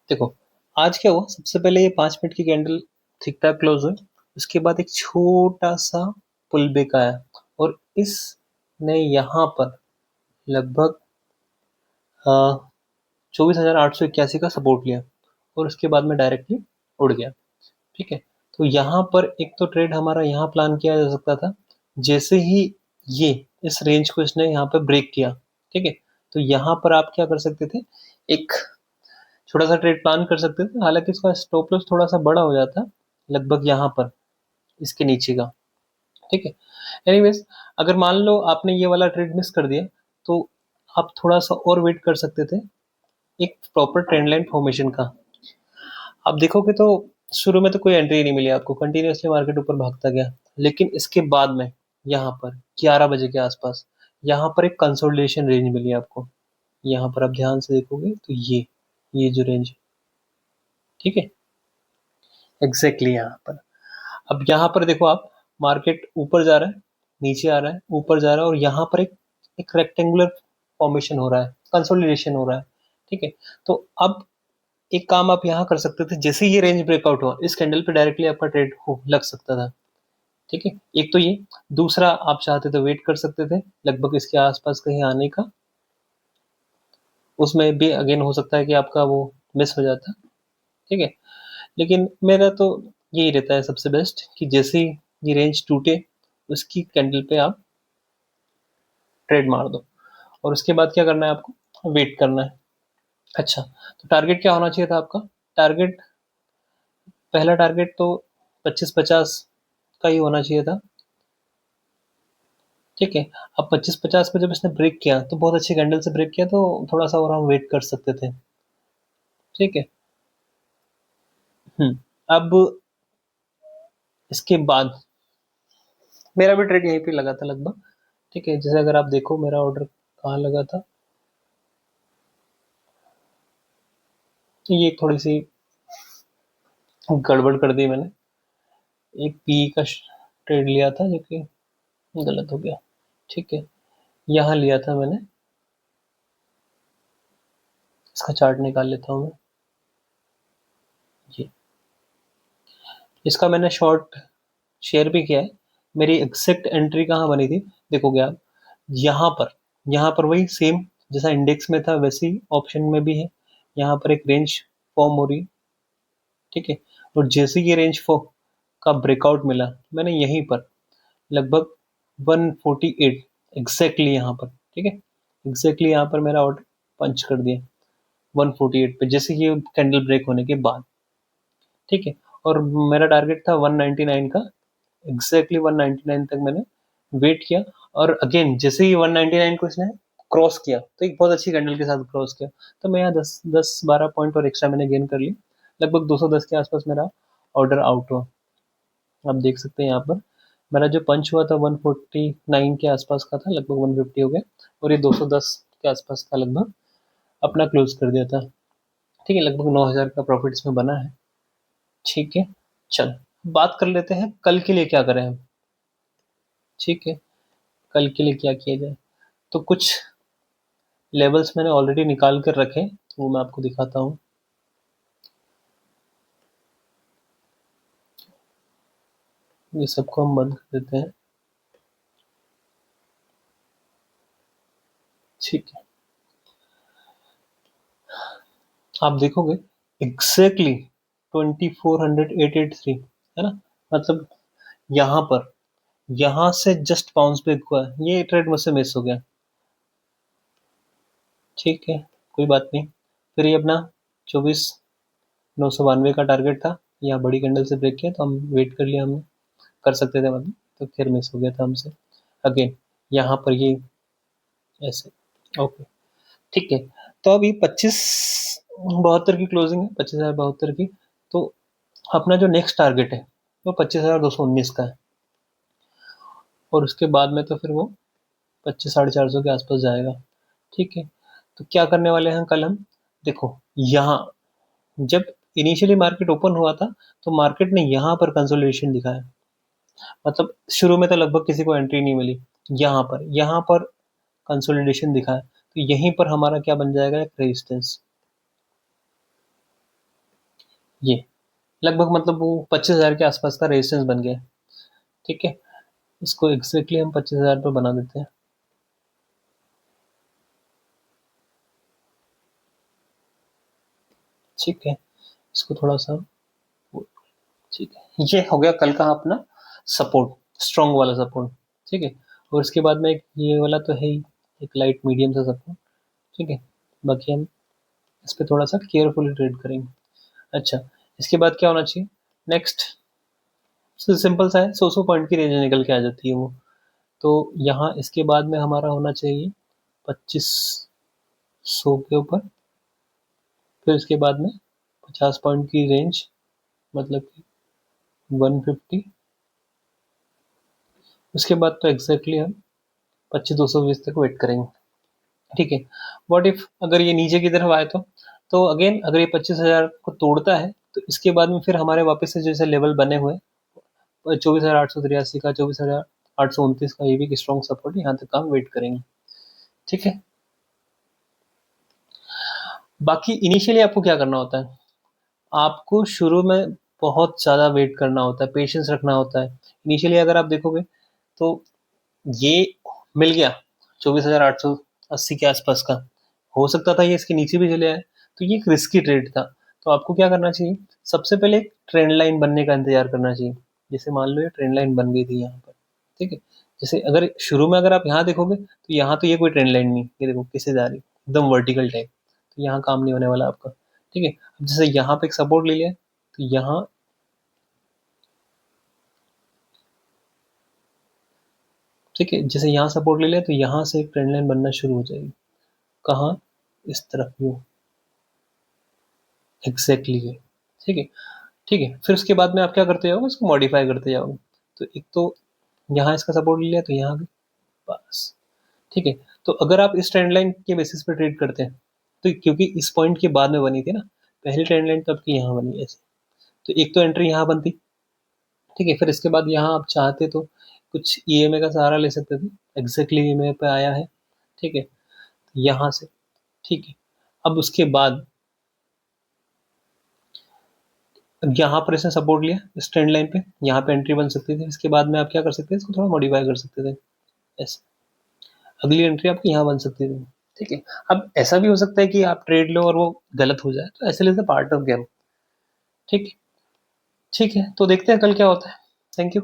देखो, आज क्या हुआ, सबसे पहले ये 5 मिनट की कैंडल ठीक ठाक क्लोज हुई, उसके बाद एक छोटा सा पुल बैक आया और इसने यहाँ पर लगभग 24,881 का सपोर्ट लिया और उसके बाद में डायरेक्टली उड़ गया। ठीक है, तो यहाँ पर एक तो ट्रेड हमारा यहाँ प्लान किया जा सकता था, जैसे ही ये इस रेंज को इसने यहाँ पर ब्रेक किया, ठीक है, तो यहाँ पर आप क्या कर सकते थे, एक छोटा सा ट्रेड प्लान कर सकते थे, हालांकि इसका स्टॉप लॉस थोड़ा सा बड़ा हो जाता, लगभग यहाँ पर इसके नीचे का। ठीक है, एनीवेज, अगर मान लो आपने ये वाला ट्रेड मिस कर दिया तो आप थोड़ा सा और वेट कर सकते थे एक प्रॉपर ट्रेंड लाइन फॉर्मेशन का। आप देखोगे तो शुरू में तो कोई एंट्री नहीं मिली आपको, कंटिन्यूसली मार्केट ऊपर भागता गया, लेकिन इसके बाद में यहाँ पर 11 बजे के आसपास यहाँ पर एक कंसोलिडेशन रेंज मिली आपको। यहाँ पर आप ध्यान से देखोगे तो ये जो रेंज, ठीक है, एग्जैक्टली यहाँ पर। अब यहाँ पर देखो आप, मार्केट ऊपर जा रहा है, नीचे आ रहा है, ऊपर जा रहा है, और यहाँ पर एक रेक्टेंगुलर फॉर्मेशन हो रहा है, कंसोलिडेशन हो रहा है। ठीक है, तो अब एक काम आप यहाँ कर सकते थे, जैसे ये रेंज ब्रेकआउट हुआ इस कैंडल पे डायरेक्टली आपका ट्रेड हो लग सकता था। ठीक है, एक तो ये, दूसरा आप चाहते तो वेट कर सकते थे लगभग इसके आसपास कहीं आने का, उसमें भी अगेन हो सकता है कि आपका वो मिस हो जाता। ठीक है, लेकिन मेरा तो यही रहता है सबसे बेस्ट कि जैसे ही ये रेंज टूटे उसकी कैंडल पे आप ट्रेड मार दो, और उसके बाद क्या करना है आपको, वेट करना है। अच्छा, तो टारगेट क्या होना चाहिए था आपका, टारगेट, पहला टारगेट तो 25-50 का ही होना चाहिए था। ठीक है, अब 25-50 पे जब इसने ब्रेक किया तो बहुत अच्छी कैंडल से ब्रेक किया, तो थोड़ा सा और हम वेट कर सकते थे। ठीक है, अब इसके बाद मेरा भी ट्रेड यहीं पे लगा था लगभग। ठीक है, जैसे अगर आप देखो मेरा ऑर्डर कहाँ लगा था, तो ये थोड़ी सी गड़बड़ कर दी मैंने, एक पी का ट्रेड लिया था जो कि गलत हो गया। ठीक है, यहाँ लिया था मैंने, इसका चार्ट निकाल लेता हूँ मैं। ये इसका मैंने शॉर्ट शेयर भी किया है। मेरी एग्जैक्ट एंट्री कहाँ बनी थी देखोगे आप, यहाँ पर, यहाँ पर वही सेम जैसा इंडेक्स में था वैसे ही ऑप्शन में भी है, यहाँ पर एक रेंज फॉर्म हो रही है। ठीक है, और जैसे ये रेंज का ब्रेकआउट मिला, मैंने यहीं पर लगभग 148 एग्जैक्टली यहाँ पर, ठीक है, एग्जैक्टली यहाँ पर मेरा ऑर्डर पंच कर दिया 148 पे, जैसे ये कैंडल ब्रेक होने के बाद। ठीक है, और मेरा टारगेट था 199 का, एग्जैक्टली 199 तक मैंने वेट किया, और अगेन जैसे ही 199 को इसने क्रॉस किया तो एक बहुत अच्छी कैंडल के साथ क्रॉस किया, तो मैं यहाँ 10-12 पॉइंट और एक्स्ट्रा मैंने गेन कर लिया, लगभग 210 के आसपास मेरा ऑर्डर आउट हुआ। आप देख सकते हैं यहाँ पर मेरा जो पंच हुआ था 149 के आसपास का था, लगभग 150 हो गया, और ये 210 के आसपास का लगभग अपना क्लोज कर दिया था। ठीक है, लगभग 9,000 का प्रॉफिट इसमें बना है। ठीक है, चल बात कर लेते हैं कल के लिए क्या करें हम। ठीक है, कल के लिए क्या किया जाए, तो कुछ लेवल्स मैंने ऑलरेडी निकाल कर रखे, वो मैं आपको दिखाता हूँ। ये सबको हम बंद कर देते हैं। ठीक है, आप देखोगे एग्जैक्टली 24,883 है ना, मतलब यहाँ पर, यहाँ से जस्ट बाउंस बैक हुआ है, ये ट्रेड मुझसे मिस हो गया। ठीक है, कोई बात नहीं, फिर ये अपना 24,992 का टारगेट था, यहाँ बड़ी कैंडल से ब्रेक किया तो हम वेट कर लिया, हमने कर सकते थे मतलब, तो फिर मिस हो गया था हमसे। अगेन यहाँ पर ये ऐसे, ओके, ठीक है, तो अब ये 25,72 की क्लोजिंग है, 25,072 की, तो अपना जो नेक्स्ट टारगेट है वो 25,219 का है, और उसके बाद में तो फिर वो 25,450 के आसपास जाएगा। ठीक है, तो क्या करने वाले हैं कल हम, देखो यहाँ जब इनिशियली मार्केट ओपन हुआ था तो मार्केट ने यहाँ पर कंसोलिडेशन दिखाया, मतलब शुरू में तो लगभग किसी को एंट्री नहीं मिली, यहाँ पर कंसोलिडेशन दिखाया, तो यहीं पर हमारा क्या बन जाएगा, एक रेजिस्टेंस। ये लगभग मतलब वो 25,000 के आसपास का रेजिस्टेंस बन गया। ठीक है, इसको एग्जैक्टली हम 25,000 पे बना देते हैं। ठीक है, इसको थोड़ा सा, ठीक है, ये हो गया कल का अपना सपोर्ट, स्ट्रॉन्ग वाला सपोर्ट। ठीक है, और इसके बाद में एक ये वाला तो है ही, एक लाइट मीडियम सा सपोर्ट। ठीक है, बाकी हम इस पे थोड़ा सा केयरफुली ट्रेड करेंगे। अच्छा, इसके बाद क्या होना चाहिए नेक्स्ट, सिंपल सा है, 100 पॉइंट की रेंज निकल के आ जाती है वो। तो यहाँ इसके बाद में हमारा होना चाहिए 2500 के ऊपर, फिर इसके बाद में 50 पॉइंट की रेंज, मतलब कि 150। उसके बाद तो एग्जैक्टली हम 25,220 तक वेट करेंगे। ठीक है, व्हाट इफ अगर ये नीचे की तरफ आए तो अगेन अगर ये 25,000 को तोड़ता है तो इसके बाद में फिर हमारे वापस से जैसे लेवल बने हुए 24,883 का, 24,829 का, ये भी एक स्ट्रॉन्ग सपोर्ट है, यहाँ तक हम वेट करेंगे। ठीक है, बाकी इनिशियली आपको क्या करना होता है, आपको शुरू में बहुत ज़्यादा वेट करना होता है, पेशेंस रखना होता है। इनिशियली अगर आप देखोगे तो ये मिल गया 24,880 के आसपास का, हो सकता था ये इसके नीचे भी चले आए, तो ये एक रिस्की ट्रेड था। तो आपको क्या करना चाहिए, सबसे पहले एक ट्रेंड लाइन बनने का इंतजार करना चाहिए। जैसे मान लो ये ट्रेंड लाइन बन गई थी यहाँ पर। ठीक है, जैसे अगर शुरू में अगर आप यहाँ देखोगे तो यहाँ तो ये कोई ट्रेंड लाइन नहीं, ये देखो किसे जा रही, एकदम वर्टिकल टाइप, तो यहाँ काम नहीं होने वाला आपका। ठीक है, अब जैसे यहाँ पे एक सपोर्ट ले लिया तो यहाँ, ठीक है, जैसे यहाँ सपोर्ट ले लिया तो यहाँ से एक ट्रेंड लाइन बनना शुरू हो जाएगी। कहाँ, इस तरफ व्यू, एग्जैक्टली है। ठीक है, ठीक है, फिर उसके बाद में आप क्या करते जाओगे, इसको मॉडिफाई करते जाओगे। तो एक तो यहाँ इसका सपोर्ट ले लिया तो यहाँ भी, बस। ठीक है, तो अगर आप इस ट्रेंड लाइन के बेसिस पे ट्रेड करते हैं तो क्योंकि इस पॉइंट के बाद में बनी थी ना, पहली ट्रेंड लाइन तो आपकी यहाँ बनी ऐसे, तो एक तो एंट्री यहाँ बनती। ठीक है, फिर इसके बाद यहाँ आप चाहते तो कुछ ईएमए का सहारा ले सकते थे, एग्जैक्टली ईएमए पे आया है। ठीक है, यहाँ से, ठीक है, अब उसके बाद यहाँ पर इसने सपोर्ट लिया इस ट्रेंड लाइन पे, यहाँ पे एंट्री बन सकती थी। इसके बाद में आप क्या कर सकते थे, इसको थोड़ा मॉडिफाई कर सकते थे ऐसे, अगली एंट्री आपकी यहाँ बन सकती थी। ठीक है, अब ऐसा भी हो सकता है कि आप ट्रेड लो और वो गलत हो जाए, तो ऐसे लेते पार्ट ऑफ गेम। ठीक है, ठीक है, तो देखते हैं कल क्या होता है। Thank you.